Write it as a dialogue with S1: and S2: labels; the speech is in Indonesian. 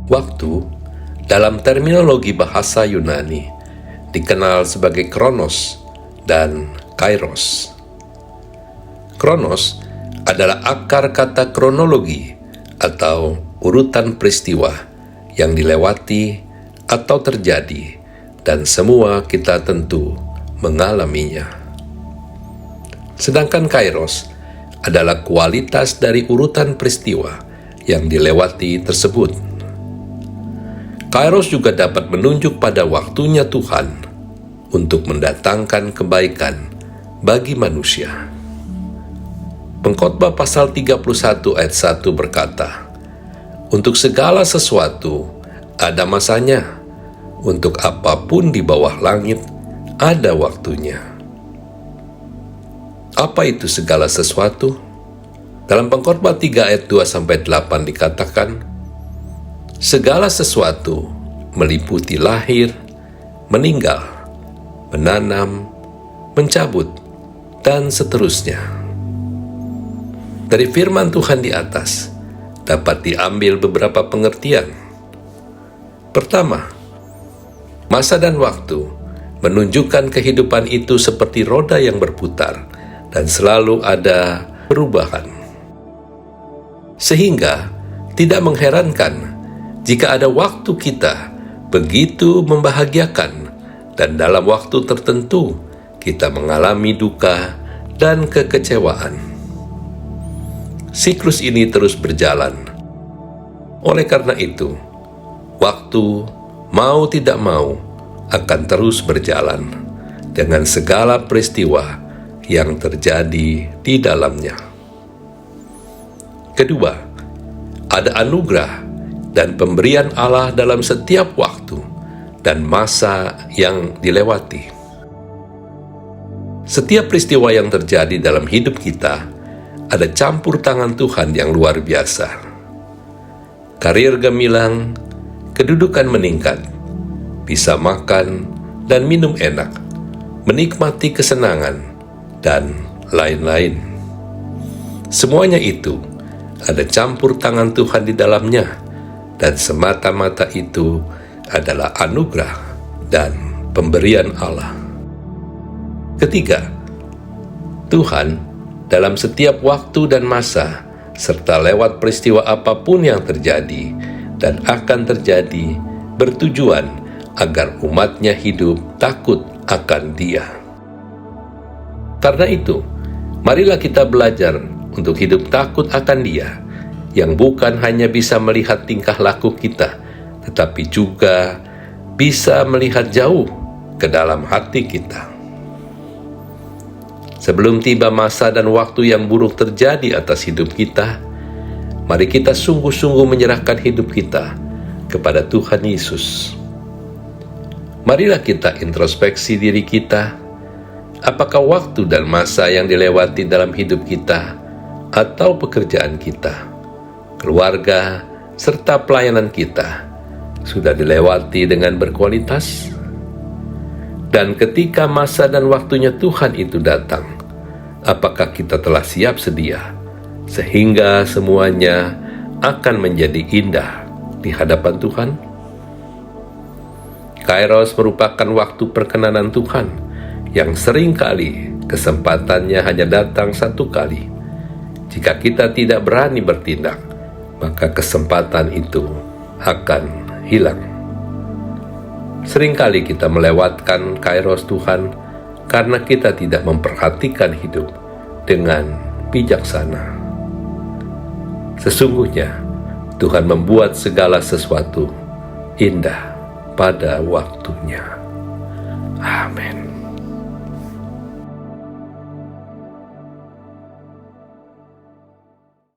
S1: Waktu, dalam terminologi bahasa Yunani, dikenal sebagai kronos dan kairos. Kronos adalah akar kata kronologi atau urutan peristiwa yang dilewati atau terjadi, dan semua kita tentu mengalaminya. Sedangkan kairos adalah kualitas dari urutan peristiwa yang dilewati tersebut. Kairos juga dapat menunjuk pada waktunya Tuhan untuk mendatangkan kebaikan bagi manusia. Pengkhotbah pasal 31 ayat 1 berkata, "Untuk segala sesuatu ada masanya, untuk apapun di bawah langit ada waktunya." Apa itu segala sesuatu? Dalam Pengkhotbah 3 ayat 2-8 dikatakan, segala sesuatu meliputi lahir, meninggal, menanam, mencabut, dan seterusnya. Dari firman Tuhan di atas dapat diambil beberapa pengertian. Pertama, masa dan waktu menunjukkan kehidupan itu seperti roda yang berputar dan selalu ada perubahan. Sehingga tidak mengherankan jika ada waktu kita begitu membahagiakan dan dalam waktu tertentu kita mengalami duka dan kekecewaan. Siklus ini terus berjalan. Oleh karena itu, waktu mau tidak mau akan terus berjalan dengan segala peristiwa yang terjadi di dalamnya. Kedua, ada anugerah dan pemberian Allah dalam setiap waktu dan masa yang dilewati. Setiap peristiwa yang terjadi dalam hidup kita ada campur tangan Tuhan yang luar biasa. Karir gemilang, kedudukan meningkat, bisa makan dan minum enak, menikmati kesenangan, dan lain-lain. Semuanya itu ada campur tangan Tuhan di dalamnya, dan semata-mata itu adalah anugerah dan pemberian Allah. Ketiga, Tuhan dalam setiap waktu dan masa, serta lewat peristiwa apapun yang terjadi dan akan terjadi, bertujuan agar umatnya hidup takut akan Dia. Karena itu, marilah kita belajar untuk hidup takut akan Dia, yang bukan hanya bisa melihat tingkah laku kita, tetapi juga bisa melihat jauh ke dalam hati kita. Sebelum tiba masa dan waktu yang buruk terjadi atas hidup kita, mari kita sungguh-sungguh menyerahkan hidup kita kepada Tuhan Yesus. Marilah kita introspeksi diri kita, apakah waktu dan masa yang dilewati dalam hidup kita atau pekerjaan kita, keluarga, serta pelayanan kita sudah dilewati dengan berkualitas? Dan ketika masa dan waktunya Tuhan itu datang, apakah kita telah siap sedia sehingga semuanya akan menjadi indah di hadapan Tuhan? Kairos merupakan waktu perkenanan Tuhan yang seringkali kesempatannya hanya datang satu kali. Jika kita tidak berani bertindak, maka kesempatan itu akan hilang. Seringkali kita melewatkan kairos Tuhan karena kita tidak memperhatikan hidup dengan bijaksana. Sesungguhnya, Tuhan membuat segala sesuatu indah pada waktunya. Amin.